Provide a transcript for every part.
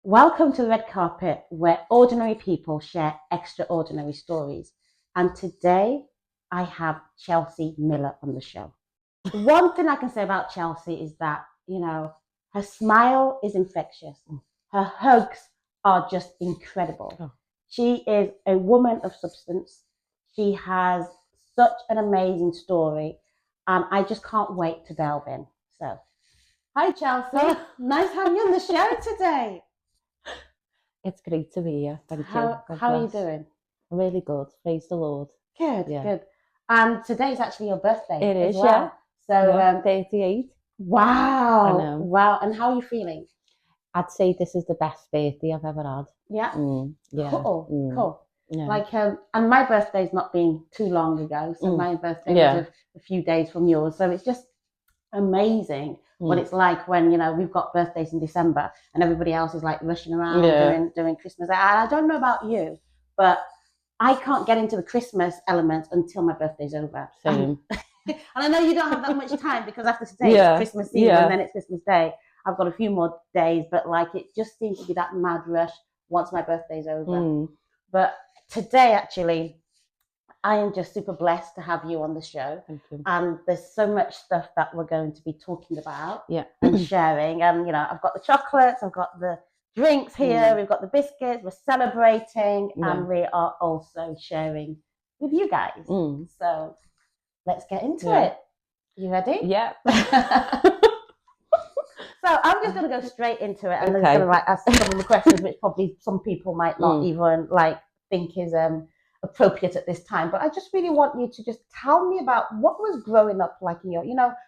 Welcome to the red carpet, where ordinary people share extraordinary stories. And today I have Chelsea Miller on the show. One thing I can say about Chelsea is that, her smile is infectious. Her hugs are just incredible. Oh. She is a woman of substance. She has such an amazing story. And I just can't wait to delve in. So, hi, Chelsea. Nice having you on the show today. It's great to be here. Thank you. How are you doing? Really good. Praise the Lord. Good, Yeah. good. And today's actually your birthday. It as is, well. yeah. So, 38. wow, I know. wow. And how are you feeling? I'd say this is the best birthday I've ever had. Yeah. Yeah. Cool. Yeah. Like, and my birthday's not been too long ago, so my birthday was a few days from yours. So it's just amazing what it's like when we've got birthdays in December and everybody else is like rushing around doing Christmas. I don't know about you, but I can't get into the Christmas element until my birthday's over. Same. And I know you don't have that much time because after today it's Christmas Eve and then it's Christmas Day. I've got a few more days, but like it just seems to be that mad rush once my birthday's over. But today, actually, I am just super blessed to have you on the show. Thank you. And there's so much stuff that we're going to be talking about Yeah. and sharing. And, I've got the chocolates, I've got the drinks here, we've got the biscuits, we're celebrating, and we are also sharing with you guys. So let's get into it. You ready? Yeah. So I'm just going to go straight into it, and then going to ask some of the questions which probably some people might not even think is appropriate at this time. But I just really want you to just tell me about what was growing up like in your.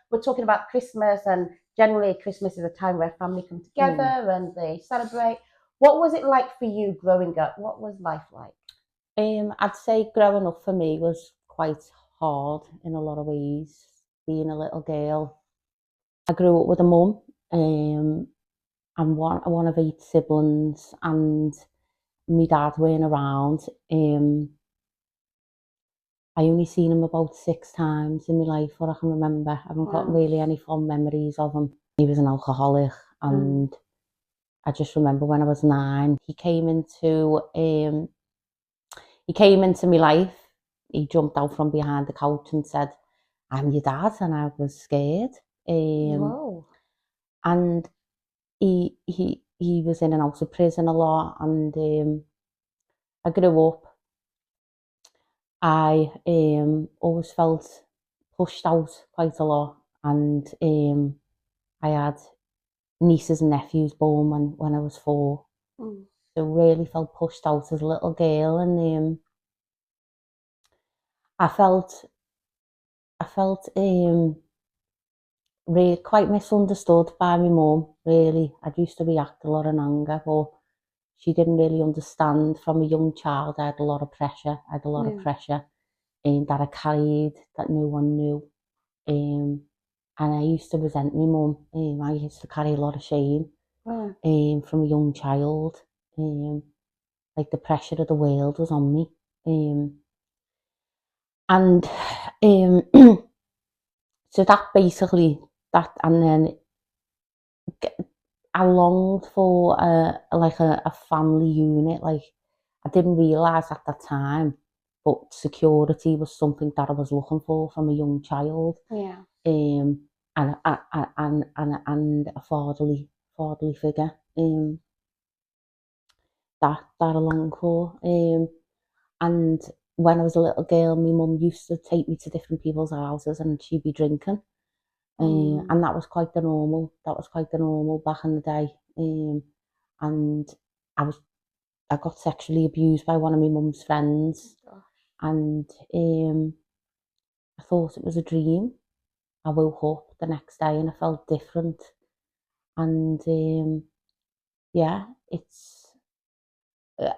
We're talking about Christmas, and generally Christmas is a time where family come together and they celebrate. What was it like for you growing up? What was life like? I'd say growing up for me was quite hard in a lot of ways. Being a little girl, I grew up with a mum. I'm one of 8 siblings, and my dad weren't around. I only seen him about 6 times in my life, what I can remember. I haven't got really any fond memories of him. He was an alcoholic, and I just remember when I was 9, he came into my life. He jumped out from behind the couch and said, "I'm your dad," and I was scared. And he was in and out of prison a lot, and I grew up. I always felt pushed out quite a lot, and I had nieces and nephews born when I was 4, so really felt pushed out as a little girl, and I felt really quite misunderstood by my mum. Really, I used to react a lot in anger, but she didn't really understand. From a young child, I had a lot of pressure. I had a lot of pressure that I carried that no one knew. And I used to resent my mum. I used to carry a lot of shame from a young child. Like the pressure of the world was on me. And so that basically, and then I longed for a family unit. Like, I didn't realise at the time, but security was something that I was looking for from a young child. And a fatherly figure. That I longed for. And when I was a little girl, my mum used to take me to different people's houses, and she'd be drinking. And that was quite the normal. Back in the day. And I got sexually abused by one of my mum's friends, and I thought it was a dream. I woke up the next day and I felt different, and it's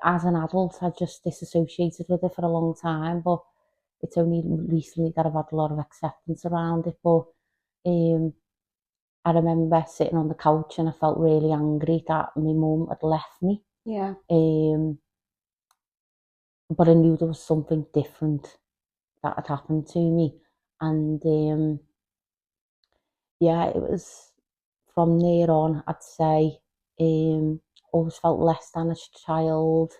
as an adult I just disassociated with it for a long time, but it's only recently that I've had a lot of acceptance around it. But I remember sitting on the couch and I felt really angry that my mum had left me. But I knew there was something different that had happened to me, and it was from there on, I'd say, always felt less than a child.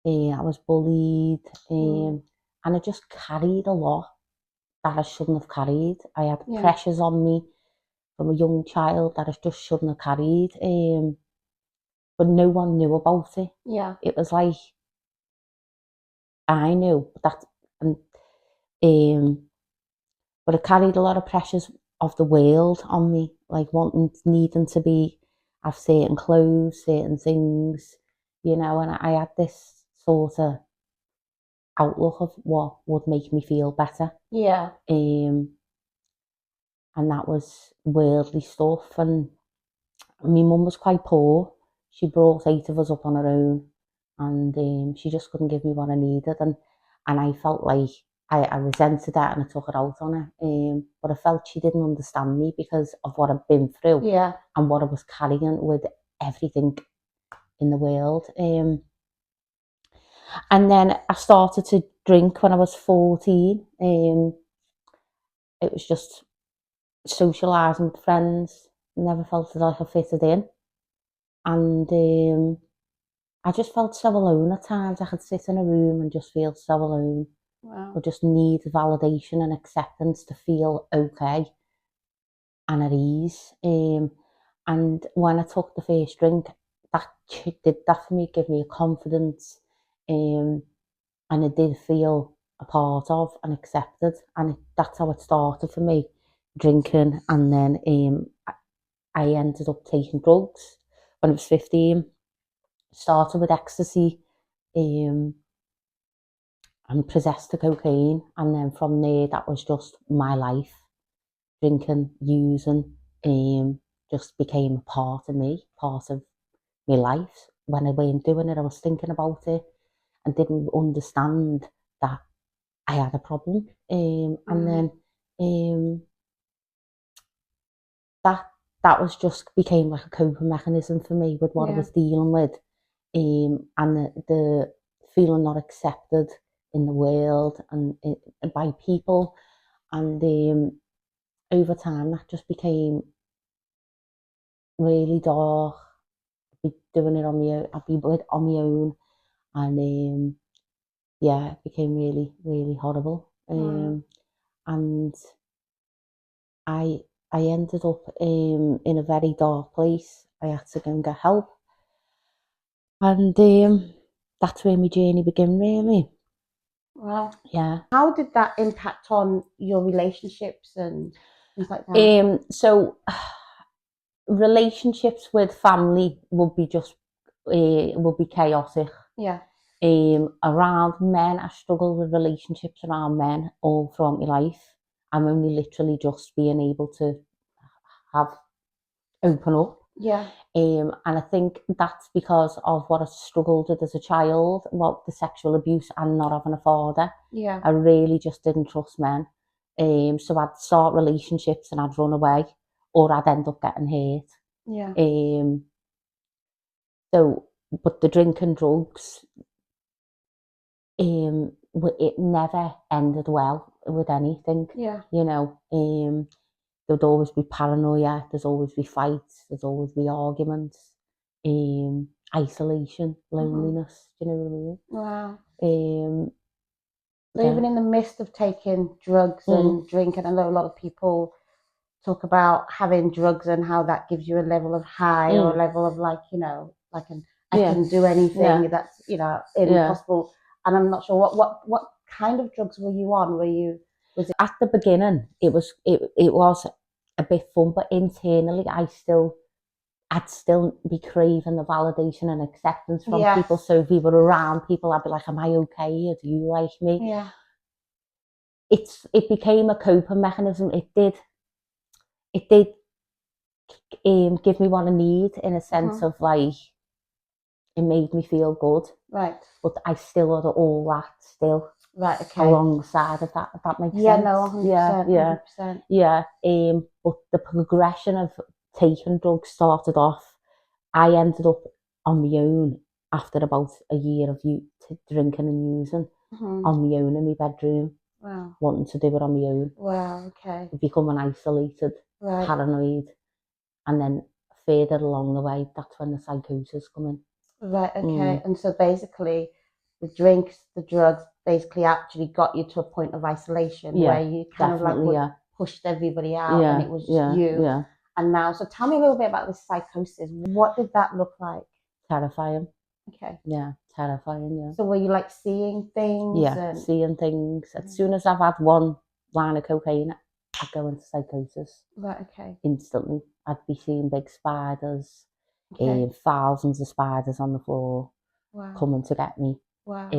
I was bullied, and I just carried a lot that I shouldn't have carried. I had pressures on me from a young child that I just shouldn't have carried, but no one knew about it. Yeah. It was like, I knew that, but I carried a lot of pressures of the world on me, like needing to have certain clothes, certain things, and I had this sort of outlook of what would make me feel better. Yeah. And that was worldly stuff. And my mum was quite poor. She brought 8 of us up on her own, and she just couldn't give me what I needed. And I felt like I resented that, and I took it out on her. But I felt she didn't understand me because of what I've been through, and what I was carrying with everything in the world. And then I started to drink when I was 14. It was just socialising with friends. Never felt like I fitted in. And I just felt so alone at times. I could sit in a room and just feel so alone. Wow. I just need validation and acceptance to feel okay and at ease. And when I took the first drink, that did that for me, give me a confidence. And I did feel a part of and accepted. And that's how it started for me, drinking. And then I ended up taking drugs when I was 15. Started with ecstasy, and possessed to cocaine, and then from there that was just my life. Drinking, using, just became a part of me, part of my life. When I weren't doing it, I was thinking about it and didn't understand that I had a problem. And then that was just became like a coping mechanism for me with what I was dealing with. And the feeling not accepted in the world and by people. And over time that just became really dark. I'd be doing it on my own. I'd be on my own, and it became really, really horrible. And I ended up in a very dark place. I had to go and get help, and that's where my journey began, really. Wow. Yeah. How did that impact on your relationships and things like that? So relationships with family would be chaotic. Yeah. Around men, I struggled with relationships around men all throughout my life. I'm only literally just being able to open up. Yeah. And I think that's because of what I struggled with as a child, what the sexual abuse and not having a father. Yeah. I really just didn't trust men. So I'd start relationships and I'd run away, or I'd end up getting hurt. Yeah. But the drink and drugs, it never ended well with anything. Yeah. There'd always be paranoia, there's always be fights, there's always be arguments, isolation, loneliness, do you know what I mean? Wow. So even in the midst of taking drugs and drinking, I know a lot of people talk about having drugs and how that gives you a level of high or a level of like I can do anything that's impossible. And I'm not sure what kind of drugs were you on? Was it at the beginning? It was a bit fun, but internally I'd still be craving the validation and acceptance from people. So if we were around people, I'd be like, am I okay? Or do you like me? Yeah. It became a coping mechanism. It did give me what I need, in a sense of like, it made me feel good. Right. But I still had all that still. Right, okay. Alongside of that, if that makes sense. Yeah, no, 100%. 100%. Yeah. But the progression of taking drugs started off, I ended up on my own after about a year of drinking and using, on my own in my bedroom. Wow. Wanting to do it on my own. Wow, okay. Becoming isolated, paranoid, and then further along the way, that's when the psychosis come in. Right, okay. And so basically, the drinks, the drugs, basically actually got you to a point of isolation where you kind of like pushed everybody out and it was just you. Yeah. And now, so tell me a little bit about this psychosis. What did that look like? Terrifying. Okay. Yeah, terrifying, yeah. So were you like seeing things? Yeah, seeing things. As soon as I've had one line of cocaine, I'd go into psychosis. Right, okay. Instantly. I'd be seeing big spiders, Okay. thousands of spiders on the floor coming to get me. Wow.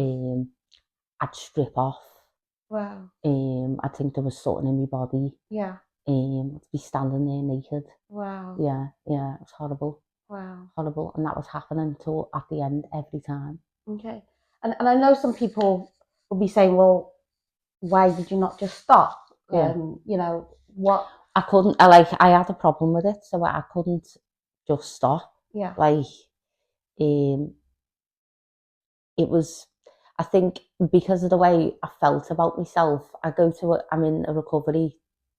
I'd strip off. Wow. I think there was something in my body. Yeah. I'd be standing there naked. Wow. Yeah, it was horrible. Wow. Horrible. And that was happening till at the end every time. Okay. And I know some people will be saying, well, why did you not just stop? You know, what? I couldn't, I had a problem with it, so I couldn't just stop. Yeah. Like, it was, I think because of the way I felt about myself, I'm in a recovery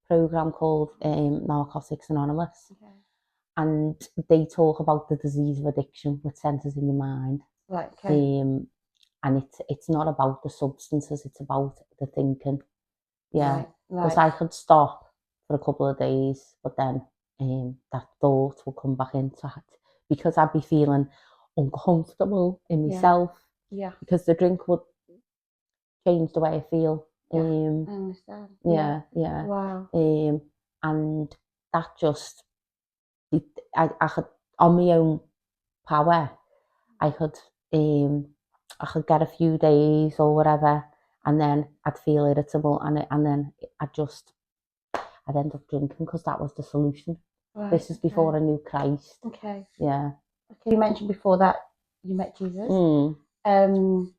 program called Narcotics Anonymous. Okay. And they talk about the disease of addiction, which centres in your mind. Right, okay. And it's not about the substances, it's about the thinking. Yeah. Right. Because I could stop for a couple of days, but then that thought will come back into it because I'd be feeling uncomfortable in myself. Yeah. Because the drink would change the way I feel. I understand. Yeah. Wow. And that just, I could, on my own power, I could get a few days or whatever, and then I'd feel irritable, and then I'd end up drinking because that was the solution. Right, this is before I knew Christ. Okay. Yeah. Okay. You mentioned before that you met Jesus. And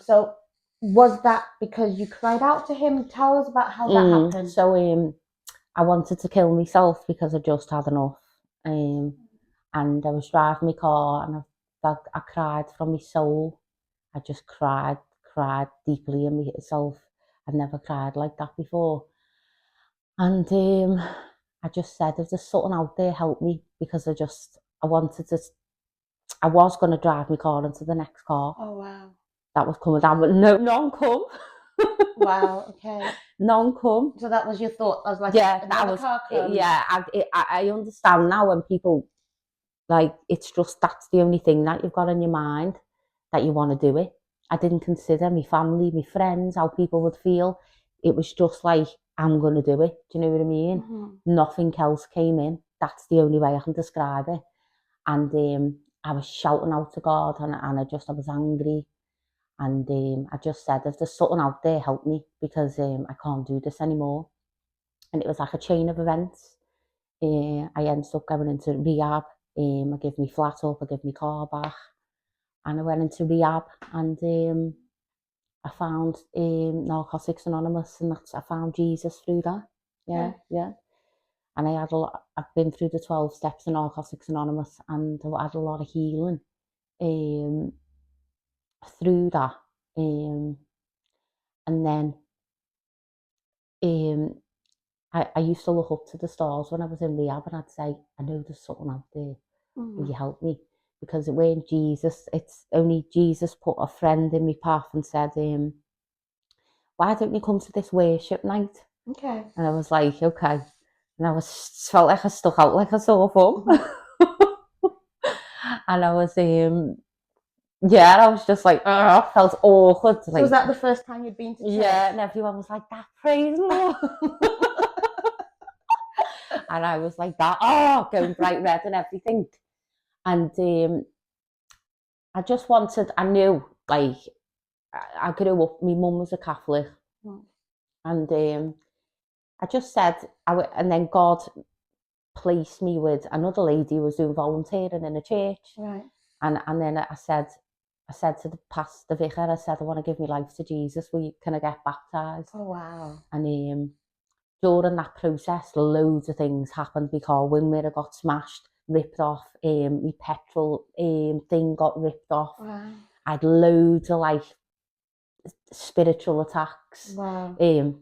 so was that because you cried out to him? Tell us about how that happened. So I wanted to kill myself because I just had enough. And I was driving my car and I cried from my soul. I just cried deeply in myself. I'd never cried like that before. And I just said, if there's something out there, help me, because I was going to drive my car into the next car. Oh, wow. That was coming down, but none come. Wow, okay. None come. So that was your thought? I was like, car comes. Yeah, I understand now when people, like, it's just, that's the only thing that you've got in your mind, that you want to do it. I didn't consider my family, my friends, how people would feel. It was just like, I'm going to do it. Do you know what I mean? Mm-hmm. Nothing else came in. That's the only way I can describe it. And I was shouting out to God, and I was angry. And I just said, if there's something out there, help me, because I can't do this anymore. And it was like a chain of events. I ended up going into rehab. I gave me flat up, I gave me car back. And I went into rehab, and I found Narcotics Anonymous, and I found Jesus through that. Yeah. And I've been through the 12 steps of Narcotics Anonymous, and I had a lot of healing through that. And then I used to look up to the stars when I was in rehab, and I'd say, I know there's something out there. Will you help me? Because it weren't Jesus. It's only Jesus put a friend in my path and said, why don't you come to this worship night? Okay. And I was like, okay. And I felt like I stuck out like a sore thumb. And I was, I was just like, I felt awkward. So was that the first time you'd been to church? Yeah, and everyone was like, that, praise the Lord. And I was like that, going bright red and everything. And I knew, like, I grew up, my mum was a Catholic. And I just said, and then God placed me with another lady who was doing volunteering in a church. Right. And then I said to the vicar, I said, I want to give my life to Jesus. Can I get baptised? Oh, wow. And during that process, loads of things happened. My car wing mirror got smashed, ripped off. My petrol thing got ripped off. Wow. I had loads of, like, spiritual attacks. Wow. I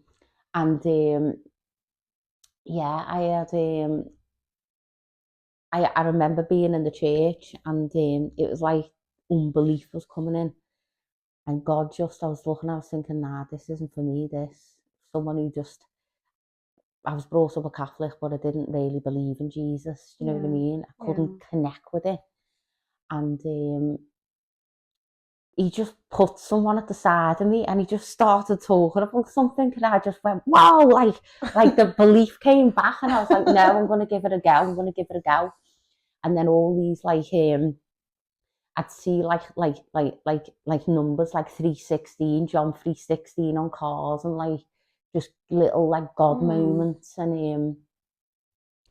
had I remember being in the church, and it was like unbelief was coming in. And God just, I was looking, I was thinking, nah, this isn't for me, this. Someone who just, I was brought up a Catholic, but I didn't really believe in Jesus, you know what I mean? I couldn't connect with it. And he just put someone at the side of me, and he just started talking about something, and I just went, wow, like the belief came back, and I was like, no, I'm going to give it a go, I'm going to give it a go. And then all these I'd see like numbers like 316, John 316 on cars, and like just little like God moments. And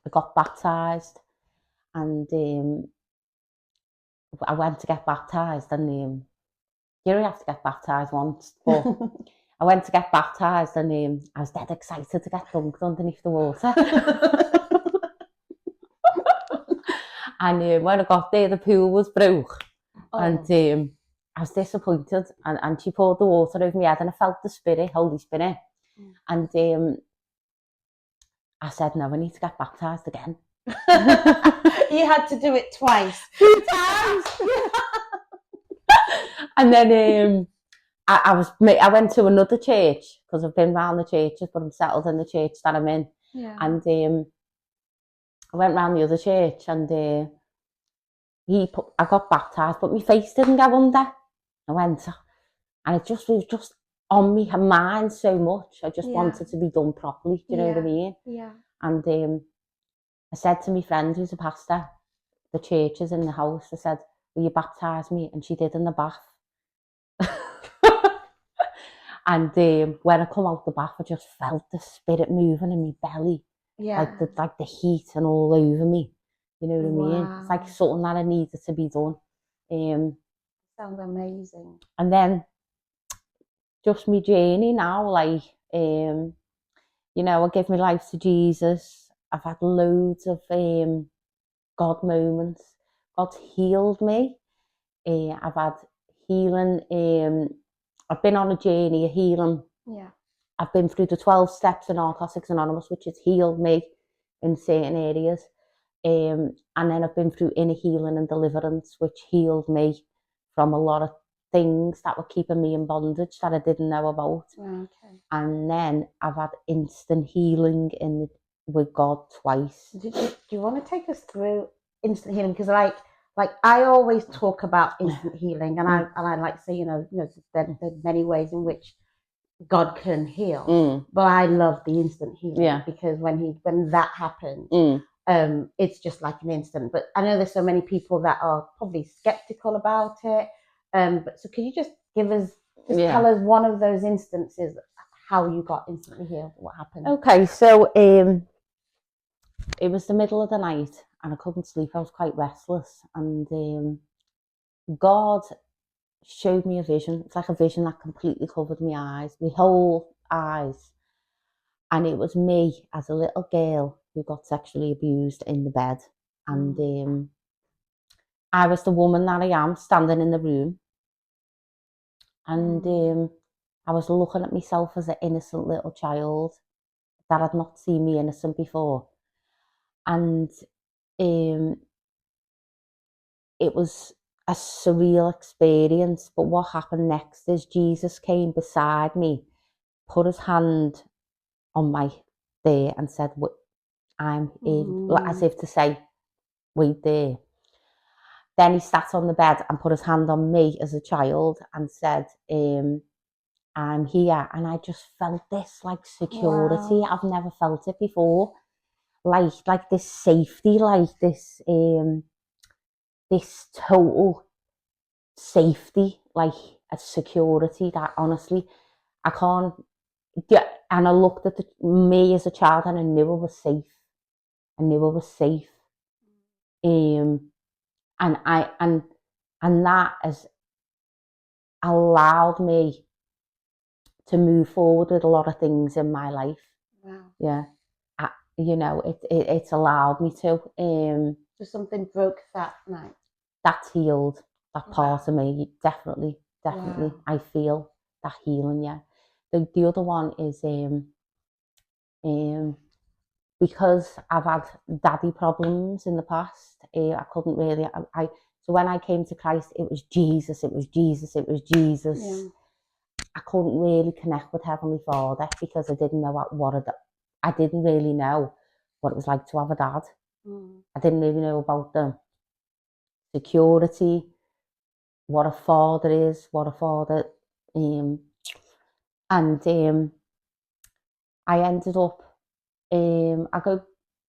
I got baptized, and I went to get baptized, and you only have to get baptized once, but I went to get baptized, and I was dead excited to get dunked underneath the water. And when I got there, the pool was broke. And I was disappointed, and she poured the water over my head, and I felt the Spirit, Holy Spirit. And I said, no, I need to get baptized again. You had to do it twice. 2 times. And then I went to another church, because I've been around the churches, but I'm settled in the church that I'm in. Yeah. And I went round the other church, and I got baptized, but my face didn't go under. I went, and it was just on me mind so much. I just wanted to be done properly. Do you know what I mean? Yeah. And I said to my friend who's a pastor, the church is in the house, I said, will you baptise me? And she did in the bath. And when I come out the bath, I just felt the Spirit moving in my belly. Yeah. Like the heat and all over me. You know what I mean? Wow. It's like something that I needed to be done. Sounds amazing. And then just my journey now, like, you know, I give my life to Jesus. I've had loads of God moments. God's healed me. I've had healing. I've been on a journey of healing. Yeah. I've been through the 12 steps in Narcotics Anonymous, which has healed me in certain areas. And then I've been through inner healing and deliverance, which healed me from a lot of things that were keeping me in bondage that I didn't know about. Okay. And then I've had instant healing with God twice. Do you want to take us through instant healing? Because like I always talk about instant healing, and I like to say, you know, there's many ways in which God can heal, but I love the instant healing because when that happens, it's just like an instant. But I know there's so many people that are probably skeptical about it. But so can you just tell us one of those instances, how you got instantly healed, what happened? Okay, so it was the middle of the night, and I couldn't sleep. I was quite restless, and God showed me a vision. It's like a vision that completely covered my eyes, my whole eyes. And it was me as a little girl who got sexually abused in the bed. And I was the woman that I am standing in the room. And I was looking at myself as an innocent little child that had not seen me innocent before. And it was a surreal experience. But what happened next is Jesus came beside me, put his hand on my there, and said, I'm in, as if to say, wait there. Then he sat on the bed and put his hand on me as a child and said, I'm here. And I just felt this like security. Wow. I've never felt it before. Like this safety, like this total safety, like a security that honestly I can't get. And I looked at me as a child, and I knew I was safe. I knew I was safe. And that has allowed me to move forward with a lot of things in my life. Wow. Yeah. You know, it's allowed me to. So something broke that night. That's healed. That part of me, definitely. Wow. I feel that healing. Yeah. The other one is because I've had daddy problems in the past, I couldn't really, so when I came to Christ, it was Jesus, it was Jesus, it was Jesus. Yeah. I couldn't really connect with Heavenly Father because I didn't know I didn't really know what it was like to have a dad. I didn't really know about the security, what a father is, and I ended up, I go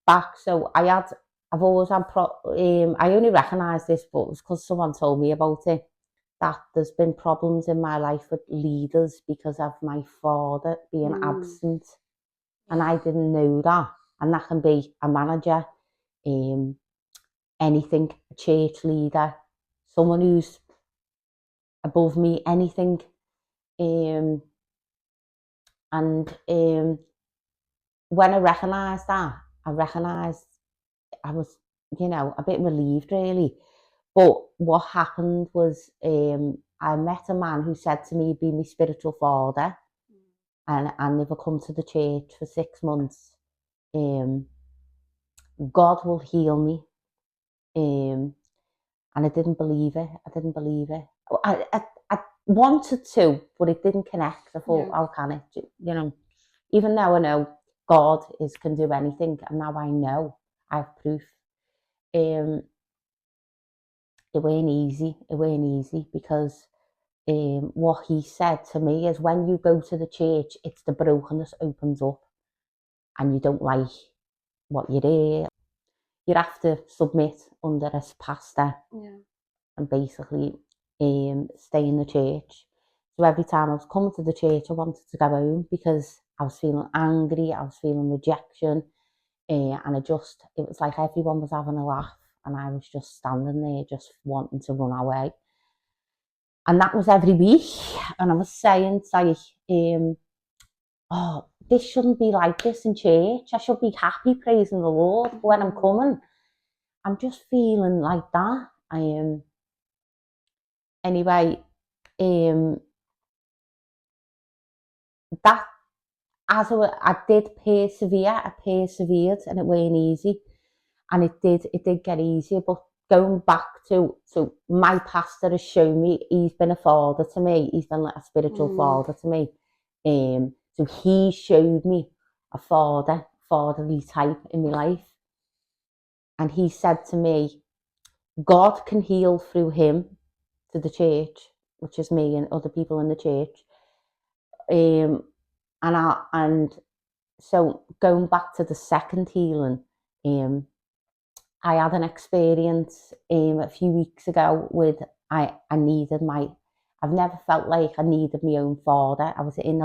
back, so I've always had, I only recognised this, but it was because someone told me about it, that there's been problems in my life with leaders because of my father being absent. And I didn't know that. And that can be a manager, anything, a church leader, someone who's above me, anything. And when I recognised that, I was, a bit relieved really. But what happened was I met a man who said to me he'd be my spiritual father, and I never come to the church for 6 months. God will heal me. And I didn't believe it. I wanted to, but it didn't connect. I thought, how can it? Even though I know God can do anything, and now I know, I have proof. It weren't easy. It weren't easy because what he said to me is, when you go to the church, it's the brokenness opens up, and you don't like what you hear. You have to submit under a pastor, and basically stay in the church. So every time I was coming to the church, I wanted to go home because I was feeling angry, I was feeling rejection, and it was like everyone was having a laugh, and I was just standing there just wanting to run away. And that was every week, and I was saying, oh, this shouldn't be like this in church. I should be happy praising the Lord. But when I'm coming, I'm just feeling like that. Anyway, that I did persevere. I persevered, and it weren't easy. And it did get easier. But going back to my pastor has shown me, he's been a father to me. He's been like a spiritual father to me. So he showed me a fatherly type in my life. And he said to me, God can heal through him to the church, which is me and other people in the church. And so going back to the second healing, I had an experience a few weeks ago with I've never felt like I needed my own father. I was in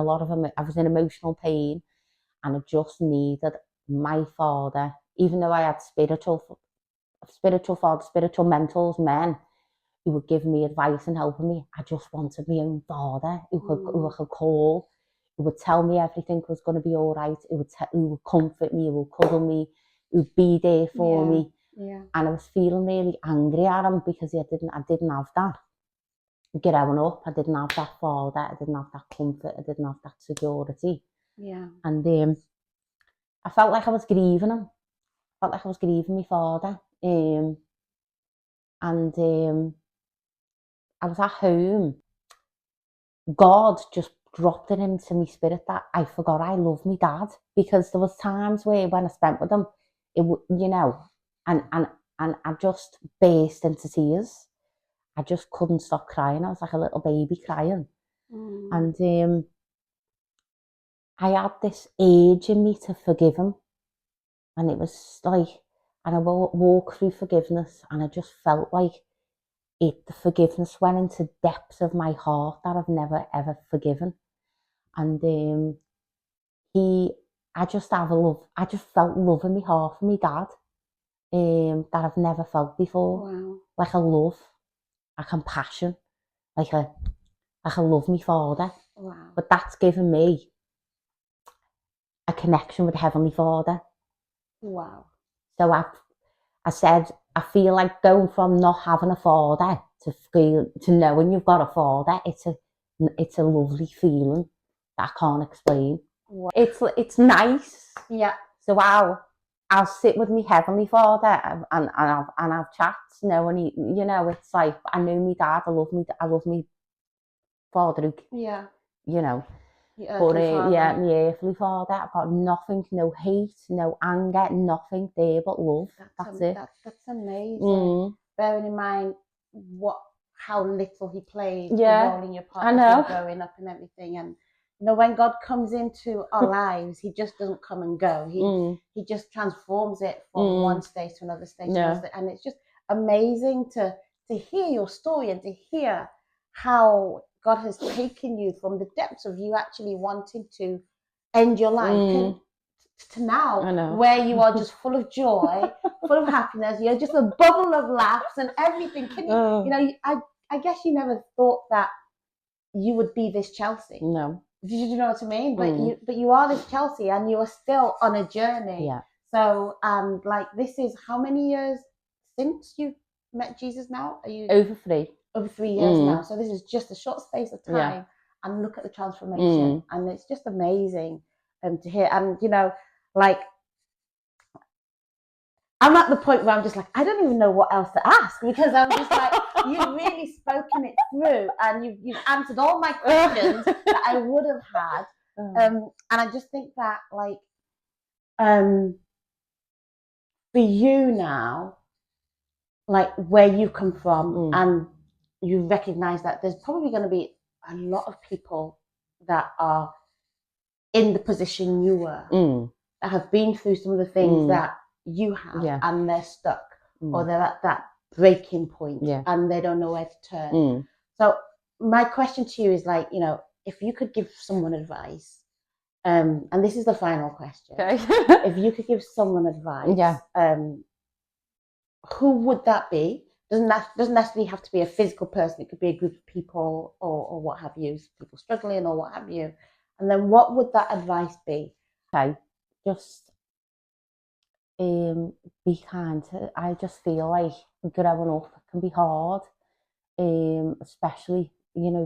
emotional pain, and I just needed my father, even though I had spiritual father, spiritual mentors, men who would give me advice and helping me. I just wanted my own father who I could call, who would tell me everything was going to be all right, who would comfort me, who would cuddle me, who would be there for me. Yeah. And I was feeling really angry at him because I didn't have that. Growing up, I didn't have that father, I didn't have that comfort, I didn't have that security. Yeah. And I felt like I was grieving him. I felt like I was grieving my father. And I was at home. God just dropped it into my spirit that I forgot I love my dad, because there was times where when I spent with him, and I just burst into tears. I just couldn't stop crying. I was like a little baby crying. And I had this urge in me to forgive him. And it was like, and I walked through forgiveness, and I just felt like the forgiveness went into depths of my heart that I've never ever forgiven. And I just felt love in my heart for my dad, that I've never felt before. Wow. Like a love, a compassion, like I love my father. Wow. But that's given me a connection with Heavenly Father. Wow. So I said, I feel like going from not having a father to knowing you've got a father. It's a lovely feeling that I can't explain. Wow. It's nice. Yeah. So wow. I'll sit with my heavenly Father and have chats, you know, and he, you know, it's like I know my dad. I love me father, who, you know. But yeah, my earthly father, I've got nothing, no hate, no anger, nothing there but love. That's it. That's amazing. Bearing in mind how little he played the role in your part growing up and everything. And you know, when God comes into our lives, he just doesn't come and go. He just transforms it from one stage to another stage, and it's just amazing to hear your story and to hear how God has taken you from the depths of you actually wanting to end your life to now, where you are just full of joy, full of happiness. You're just a bubble of laughs and everything. You know, I guess you never thought that you would be this Chelsea. No. Did you know what I mean? But you are this Chelsea, and you are still on a journey. Yeah. So like, this is how many years since you met Jesus now? Are you over 3? Over 3 years now. So this is just a short space of time, and look at the transformation, and it's just amazing to hear. And you know, like, I'm at the point where I'm just like, I don't even know what else to ask, because I'm just like, you've really spoken it through, and you've answered all my questions that I would have had. And I just think that, like, for you now, like, where you come from, and you recognize that there's probably going to be a lot of people that are in the position you were, that have been through some of the things that you have, and they're stuck, or they're at that breaking point, and they don't know where to turn. So my question to you is, like, you know, if you could give someone advice, and this is the final question, if you could give someone advice, who would that be? Doesn't necessarily have to be a physical person. It could be a group of people, or what have you, people struggling or what have you. And then what would that advice be? Okay, just be kind. I just feel like growing up can be hard, especially, you know,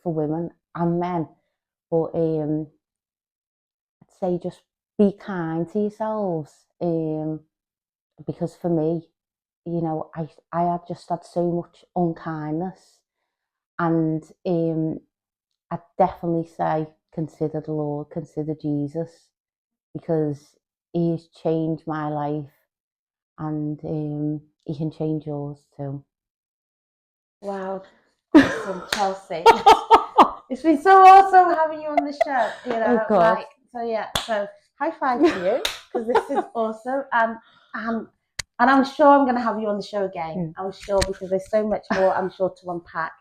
for women and men. But I'd say just be kind to yourselves, because for me, you know, I had just had so much unkindness, and I'd definitely say consider the Lord, consider Jesus, because he's changed my life, and he can change yours too. Wow, awesome, Chelsea. It's been so awesome having you on the show. You know, so high five to you, because this is awesome. And I'm sure I'm going to have you on the show again. I'm sure, because there's so much more, I'm sure, to unpack.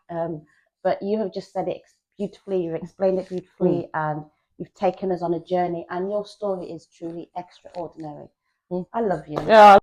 But you have just said it beautifully. You've explained it beautifully, and you've taken us on a journey. And your story is truly extraordinary. I love you. Yeah.